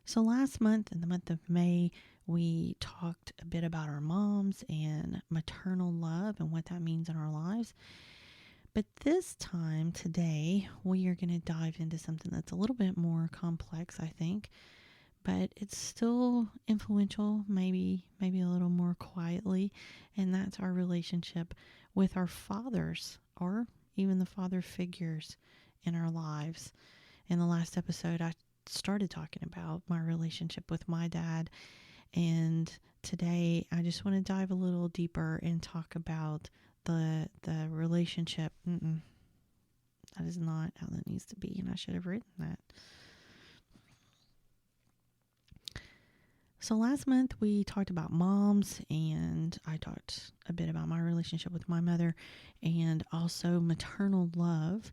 So last month, in the month of May, we talked a bit about our moms and maternal love and what that means in our lives. But this time, today, we are going to dive into something that's a little bit more complex, I think, but it's still influential, maybe a little more quietly, and that's our relationship with our fathers or even the father figures in our lives. In the last episode, I started talking about my relationship with my dad, and today I just want to dive a little deeper and talk about the relationship. That is not how that needs to be, and I should have written that. So last month we talked about moms, and I talked a bit about my relationship with my mother and also maternal love.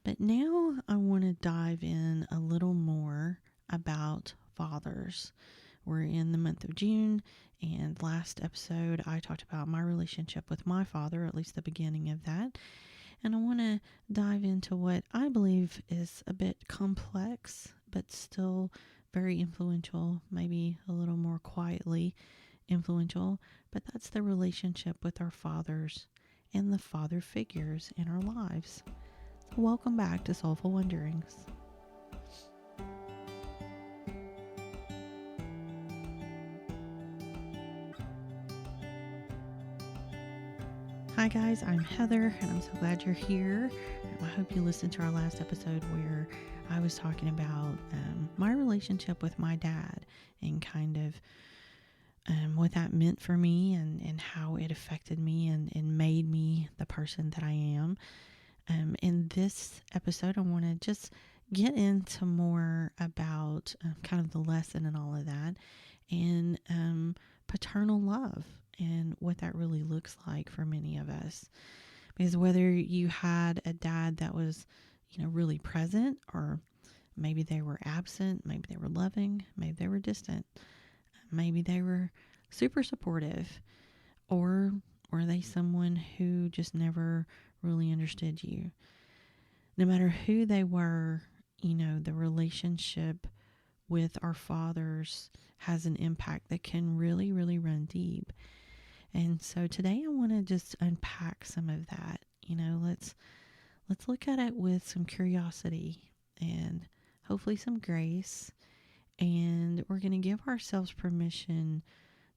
But now I want to dive in a little more about fathers. We're in the month of June, and last episode I talked about my relationship with my father, at least the beginning of that. And I want to dive into what I believe is a bit complex, but still very influential, maybe a little more quietly influential, but that's the relationship with our fathers and the father figures in our lives. So welcome back to Soulful Wonderings. Hi guys, I'm Heather, and I'm so glad you're here. I hope you listened to our last episode where I was talking about my relationship with my dad and kind of what that meant for me and how it affected me and made me the person that I am. In this episode, I want to just get into more about kind of the lesson and all of that, and paternal love and what that really looks like for many of us. Because whether you had a dad that was, really present, or maybe they were absent, maybe they were loving, maybe they were distant, maybe they were super supportive, or were they someone who just never really understood you? No matter who they were, the relationship with our fathers has an impact that can really, really run deep. And so today I want to just unpack some of that. Let's look at it with some curiosity and hopefully some grace. And we're going to give ourselves permission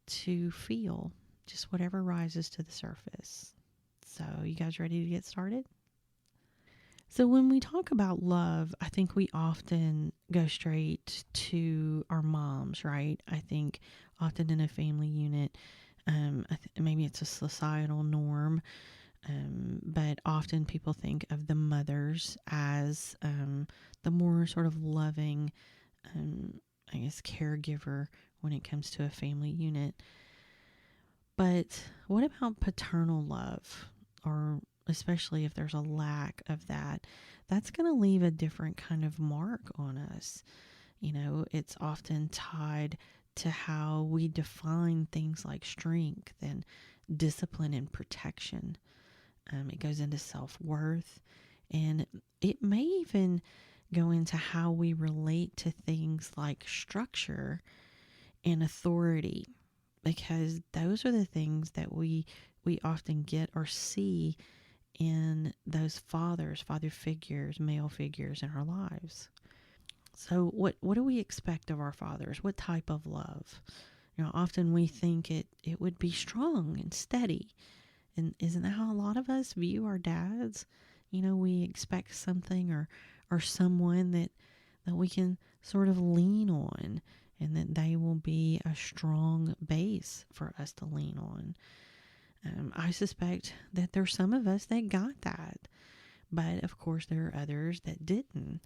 to feel just whatever rises to the surface. So, you guys ready to get started? So when we talk about love, I think we often go straight to our moms, right? I think often in a family unit, maybe it's a societal norm, but often people think of the mothers as the more sort of loving, caregiver when it comes to a family unit. But what about paternal love, or especially if there's a lack of that? That's going to leave a different kind of mark on us. It's often tied to how we define things like strength and discipline and protection. It goes into self-worth, and it may even go into how we relate to things like structure and authority, because those are the things that we often get or see in those father figures, male figures in our lives. So what do we expect of our fathers? What type of love? Often we think it would be strong and steady. And isn't that how a lot of us view our dads? We expect something or someone that we can sort of lean on, and that they will be a strong base for us to lean on. I suspect that there's some of us that got that, but of course there are others that didn't.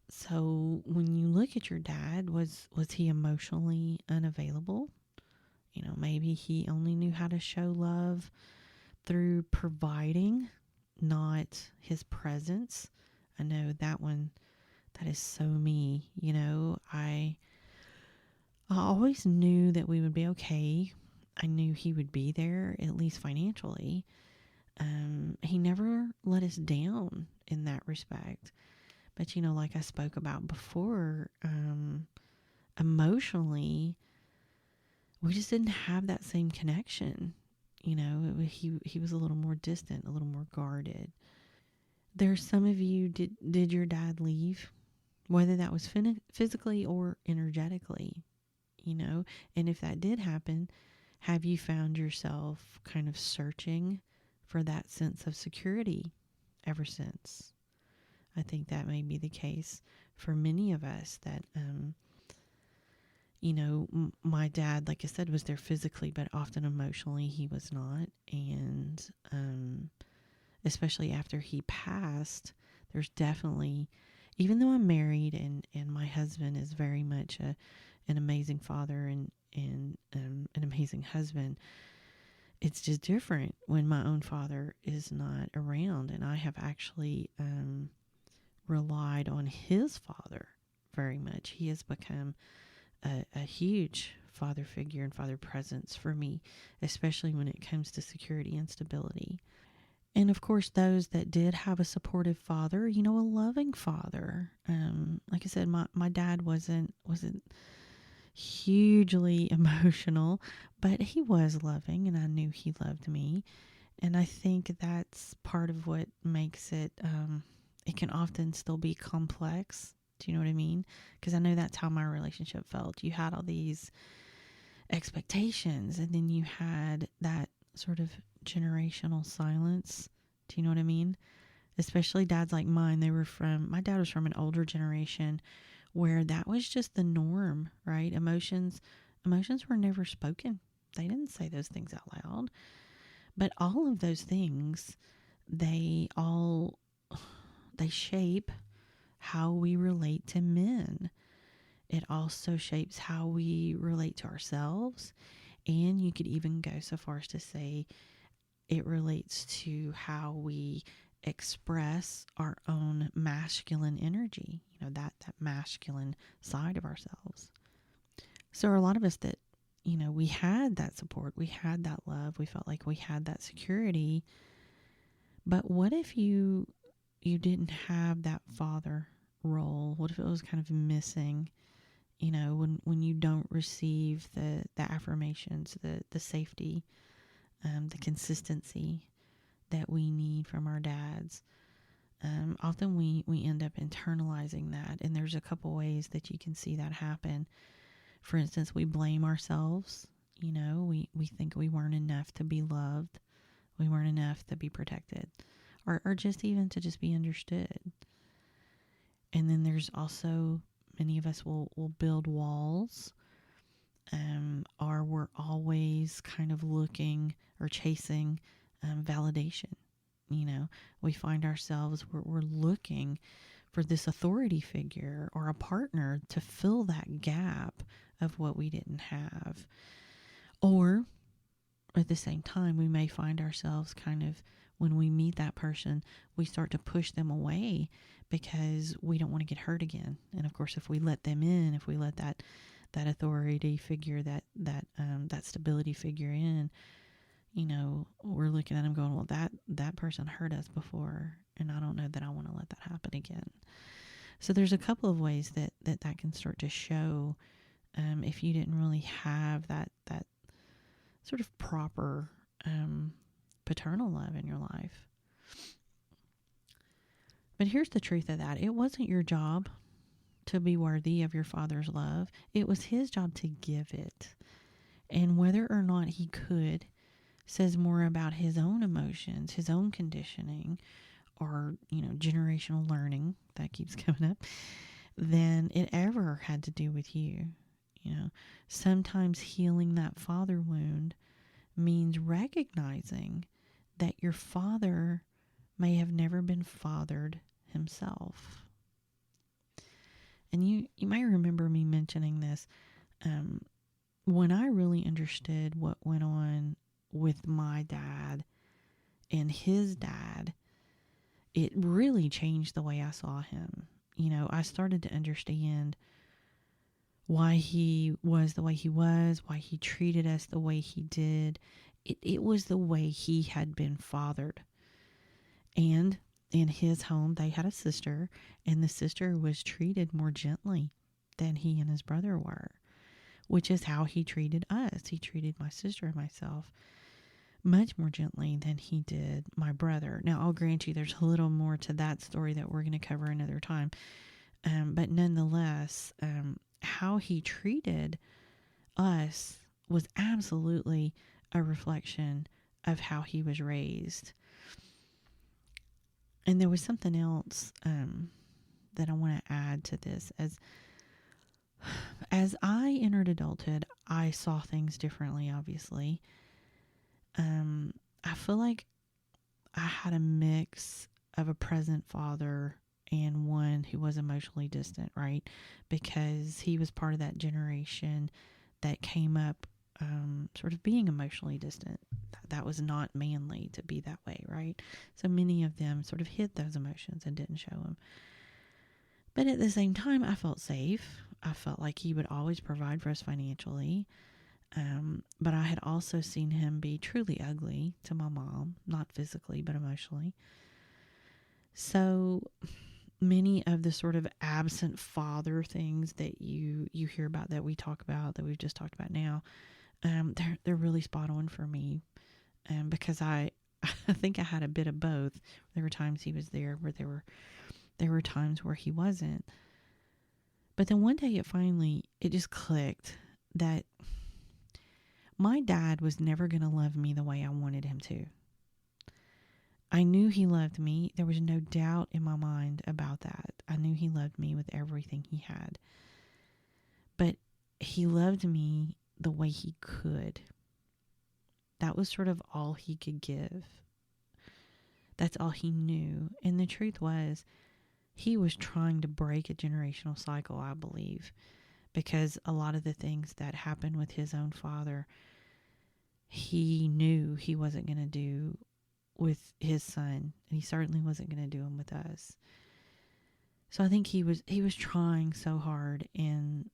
So when you look at your dad, was he emotionally unavailable? Maybe he only knew how to show love through providing, not his presence. I know that one, that is so me. I always knew that we would be okay. I knew he would be there, at least financially. He never let us down in that respect. But like I spoke about before, emotionally, we just didn't have that same connection. He was a little more distant, a little more guarded. There's some of you, did your dad leave? Whether that was physically or energetically, and if that did happen, have you found yourself kind of searching for that sense of security ever since? I think that may be the case for many of us that, my dad, like I said, was there physically, but often emotionally he was not. And especially after he passed, there's definitely, even though I'm married and my husband is very much an amazing father and an amazing husband, it's just different when my own father is not around. And I have actually relied on his father very much. He has become a huge father figure and father presence for me, especially when it comes to security and stability. And of course, those that did have a supportive father, a loving father. Like I said, my dad wasn't hugely emotional, but he was loving, and I knew he loved me. And I think that's part of what makes it. It can often still be complex. Do you know what I mean? Because I know that's how my relationship felt. You had all these expectations, and then you had that sort of generational silence. Do you know what I mean? Especially dads like mine. My dad was from an older generation where that was just the norm, right? Emotions were never spoken. They didn't say those things out loud. But all of those things, they shape how we relate to men. It also shapes how we relate to ourselves. And you could even go so far as to say it relates to how we express our own masculine energy, that masculine side of ourselves. So a lot of us that, we had that support, we had that love, we felt like we had that security. But what if you didn't have that father role? What if it was kind of missing? When you don't receive the affirmations, the safety, the consistency that we need from our dads. Often we end up internalizing that, and there's a couple ways that you can see that happen. For instance, we blame ourselves. We think we weren't enough to be loved. We weren't enough to be protected, or just even to just be understood. And then there's also, many of us will build walls, or we're always kind of looking or chasing validation. We find ourselves, we're looking for this authority figure or a partner to fill that gap of what we didn't have. Or at the same time, we may find ourselves kind of, when we meet that person, we start to push them away because we don't want to get hurt again. And of course, if we let them in, if we let that authority figure, that stability figure in, we're looking at them going, well, that person hurt us before, and I don't know that I want to let that happen again. So there's a couple of ways that can start to show, if you didn't really have that sort of proper paternal love in your life. But here's the truth of that. It wasn't your job to be worthy of your father's love. It was his job to give it. And whether or not he could says more about his own emotions, his own conditioning, or, generational learning that keeps coming up, than it ever had to do with you. Sometimes healing that father wound means recognizing that your father may have never been fathered himself. And you might remember me mentioning this. When I really understood what went on with my dad and his dad, it really changed the way I saw him. I started to understand why he was the way he was, why he treated us the way he did. It was the way he had been fathered. And in his home, they had a sister, and the sister was treated more gently. than he and his brother were, which is how he treated us. He treated my sister and myself much more gently than he did my brother. Now, I'll grant you there's a little more to that story that we're going to cover another time. But nonetheless, how he treated us was absolutely a reflection of how he was raised. And there was something else that I want to add to this. As I entered adulthood, I saw things differently, obviously. I feel like I had a mix of a present father and one who was emotionally distant, right? Because he was part of that generation that came up sort of being emotionally distant. That was not manly to be that way, right? So many of them sort of hid those emotions and didn't show them. But at the same time, I felt safe. I felt like he would always provide for us financially. But I had also seen him be truly ugly to my mom, not physically, but emotionally. So many of the sort of absent father things that you hear about, that we talk about, that we've just talked about now, they're really spot on for me, because I think I had a bit of both. There were times he was there, where there were times where he wasn't. But then one day it just clicked that my dad was never going to love me the way I wanted him to. I knew he loved me. There was no doubt in my mind about that. I knew he loved me with everything he had. But he loved me the way he could. That was sort of all he could give. That's all he knew. And the truth was, he was trying to break a generational cycle, I believe, because a lot of the things that happened with his own father, he knew he wasn't going to do with his son, and he certainly wasn't going to do them with us. So I think he was trying so hard, and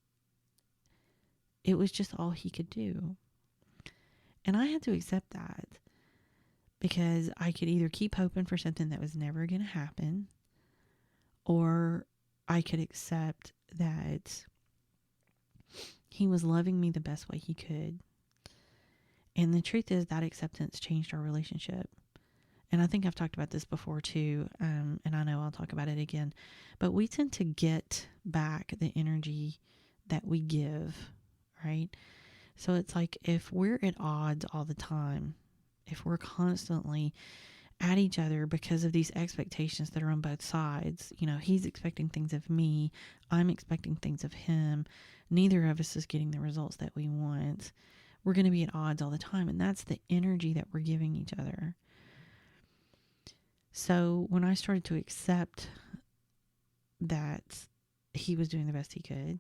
it was just all he could do. And I had to accept that, because I could either keep hoping for something that was never going to happen, or I could accept that he was loving me the best way he could. And the truth is that acceptance changed our relationship. And I think I've talked about this before too, and I know I'll talk about it again. But we tend to get back the energy that we give, right? So it's like if we're at odds all the time, if we're constantly at each other because of these expectations that are on both sides, he's expecting things of me, I'm expecting things of him, neither of us is getting the results that we want, we're going to be at odds all the time. And that's the energy that we're giving each other. So when I started to accept that he was doing the best he could,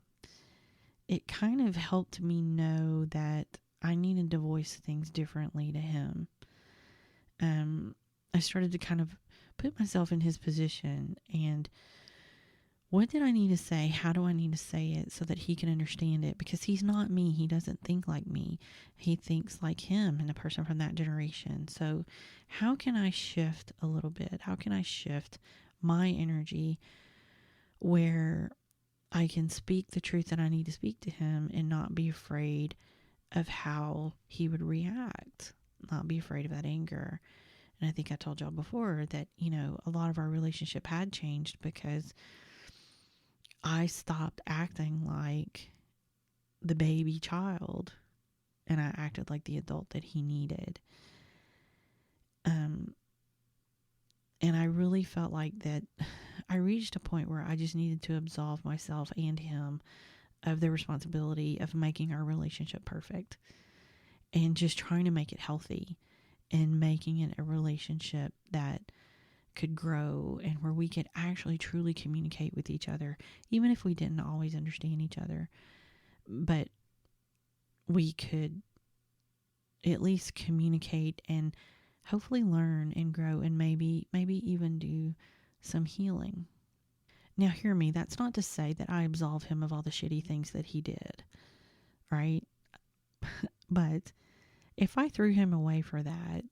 it kind of helped me know that I needed to voice things differently to him. I started to kind of put myself in his position, and what did I need to say? How do I need to say it so that he can understand it? Because he's not me. He doesn't think like me. He thinks like him and a person from that generation. So how can I shift a little bit? How can I shift my energy where I can speak the truth that I need to speak to him and not be afraid of how he would react, not be afraid of that anger? And I think I told y'all before that, a lot of our relationship had changed because I stopped acting like the baby child, and I acted like the adult that he needed. And I really felt like that I reached a point where I just needed to absolve myself and him of the responsibility of making our relationship perfect, and just trying to make it healthy and making it a relationship that could grow and where we could actually truly communicate with each other, even if we didn't always understand each other. But we could at least communicate and hopefully learn and grow, and maybe even do some healing. Now hear me, that's not to say that I absolve him of all the shitty things that he did, right? But if I threw him away for that,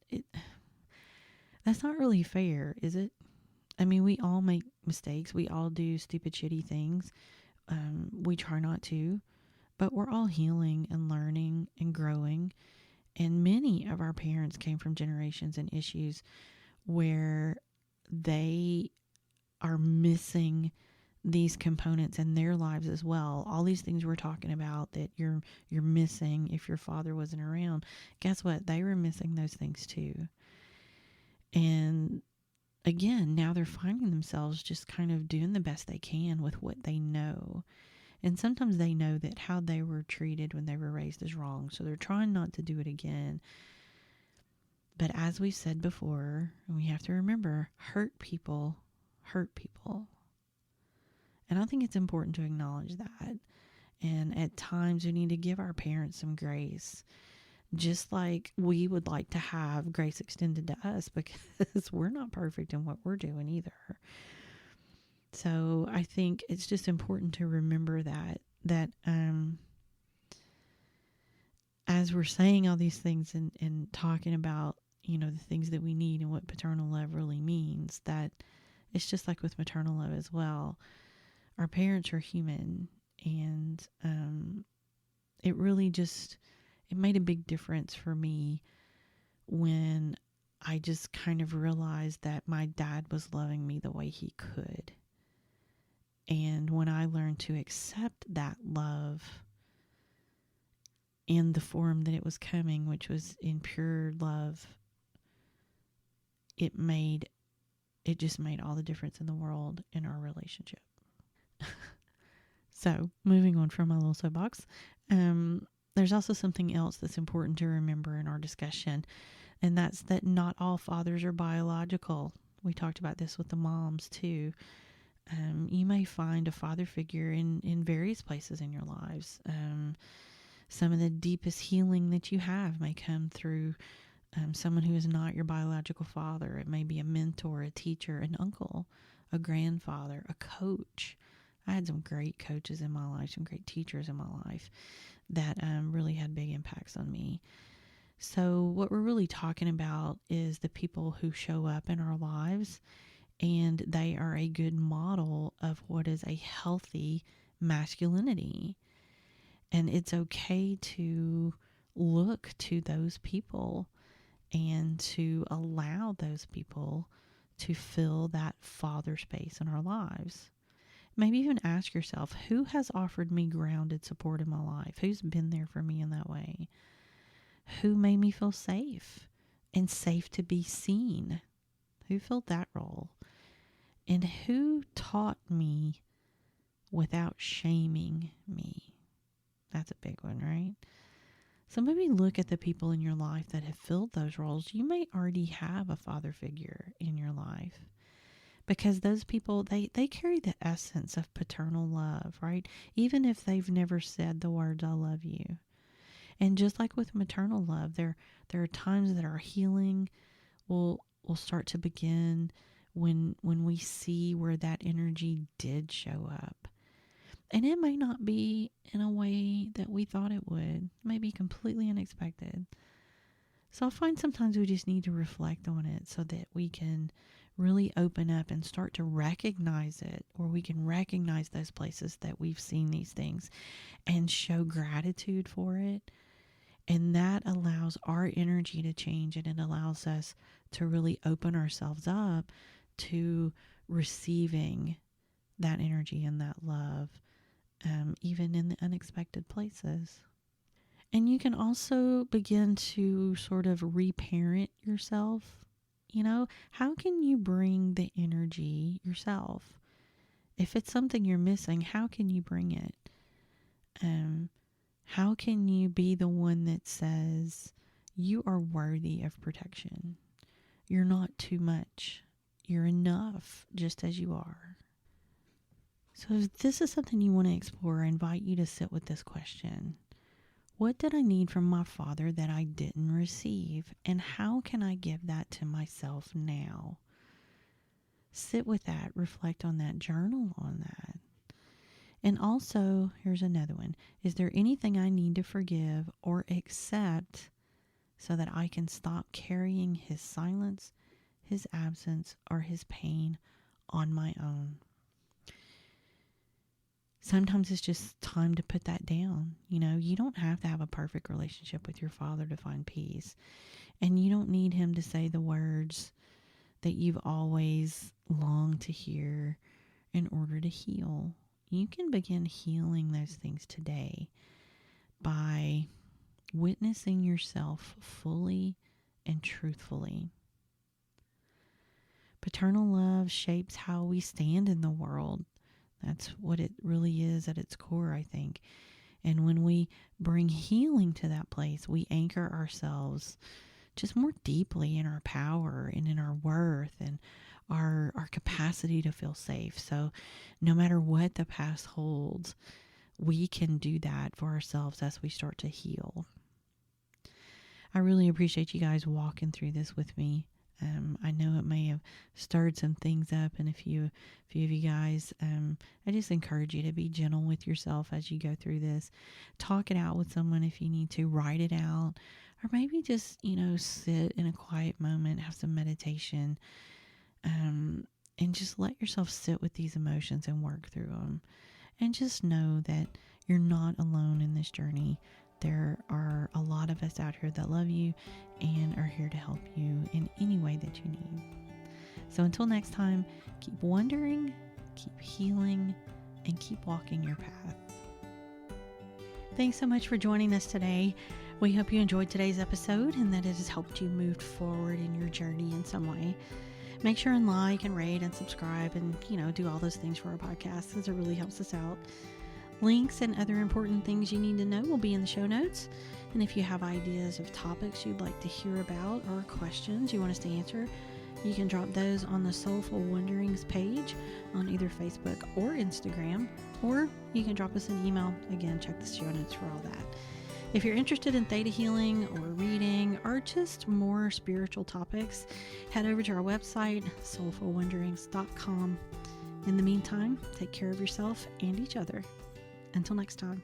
that's not really fair, is it? I mean, we all make mistakes. We all do stupid, shitty things. We try not to, but we're all healing and learning and growing. And many of our parents came from generations and issues where they are missing these components in their lives as well. All these things we're talking about that you're missing if your father wasn't around. Guess what? They were missing those things too. And again, now they're finding themselves just kind of doing the best they can with what they know. And sometimes they know that how they were treated when they were raised is wrong. So they're trying not to do it again. But as we said before, we have to remember, hurt people hurt people. And I think it's important to acknowledge that. And at times we need to give our parents some grace, just like we would like to have grace extended to us, because we're not perfect in what we're doing either. So I think it's just important to remember that as we're saying all these things and talking about, the things that we need and what paternal love really means, that it's just like with maternal love as well. Our parents are human, and it really just, it made a big difference for me when I just kind of realized that my dad was loving me the way he could. And when I learned to accept that love in the form that it was coming, which was in pure love, it just made all the difference in the world in our relationship. So, moving on from my little soapbox, there's also something else that's important to remember in our discussion, and that's that not all fathers are biological. We talked about this with the moms too. You may find a father figure in various places in your lives. Some of the deepest healing that you have may come through someone who is not your biological father. It may be a mentor, a teacher, an uncle, a grandfather, a coach. I had some great coaches in my life, some great teachers in my life that really had big impacts on me. So what we're really talking about is the people who show up in our lives, and they are a good model of what is a healthy masculinity. And it's okay to look to those people and to allow those people to fill that father space in our lives. Maybe even ask yourself, who has offered me grounded support in my life? Who's been there for me in that way? Who made me feel safe and safe to be seen? Who filled that role? And who taught me without shaming me? That's a big one, right? So maybe look at the people in your life that have filled those roles. You may already have a father figure in your life, because those people, they carry the essence of paternal love, right? Even if they've never said the words, I love you. And just like with maternal love, there are times that our healing will start to begin when we see where that energy did show up. And it may not be in a way that we thought it would. It may be completely unexpected. So I find sometimes we just need to reflect on it so that we can really open up and start to recognize it, or we can recognize those places that we've seen these things and show gratitude for it. And that allows our energy to change, and it allows us to really open ourselves up to receiving that energy and that love, even in the unexpected places. And you can also begin to sort of reparent yourself. How can you bring the energy yourself? If it's something you're missing, how can you bring it? How can you be the one that says, you are worthy of protection? You're not too much. You're enough just as you are. So if this is something you want to explore, I invite you to sit with this question. What did I need from my father that I didn't receive? And how can I give that to myself now? Sit with that, reflect on that, journal on that. And also, here's another one. Is there anything I need to forgive or accept so that I can stop carrying his silence, his absence, or his pain on my own? Sometimes it's just time to put that down. You don't have to have a perfect relationship with your father to find peace. And you don't need him to say the words that you've always longed to hear in order to heal. You can begin healing those things today by witnessing yourself fully and truthfully. Paternal love shapes how we stand in the world. That's what it really is at its core, I think. And when we bring healing to that place, we anchor ourselves just more deeply in our power and in our worth and our capacity to feel safe. So no matter what the past holds, we can do that for ourselves as we start to heal. I really appreciate you guys walking through this with me. I know it may have stirred some things up in a few of you guys. I just encourage you to be gentle with yourself as you go through this. Talk it out with someone if you need to. Write it out. Or maybe just, sit in a quiet moment, have some meditation, and just let yourself sit with these emotions and work through them. And just know that you're not alone in this journey. There are a lot of us out here that love you and are here to help you in any way that you need. So until next time, keep wondering, keep healing, and keep walking your path. Thanks so much for joining us today. We hope you enjoyed today's episode and that it has helped you move forward in your journey in some way. Make sure and like and rate and subscribe and, do all those things for our podcast because it really helps us out. Links and other important things you need to know will be in the show notes. And if you have ideas of topics you'd like to hear about or questions you want us to answer, you can drop those on the Soulful Wonderings page on either Facebook or Instagram, or you can drop us an email. Again, check the show notes for all that. If you're interested in theta healing or reading or just more spiritual topics, head over to our website, soulfulwonderings.com. In the meantime, take care of yourself and each other. Until next time.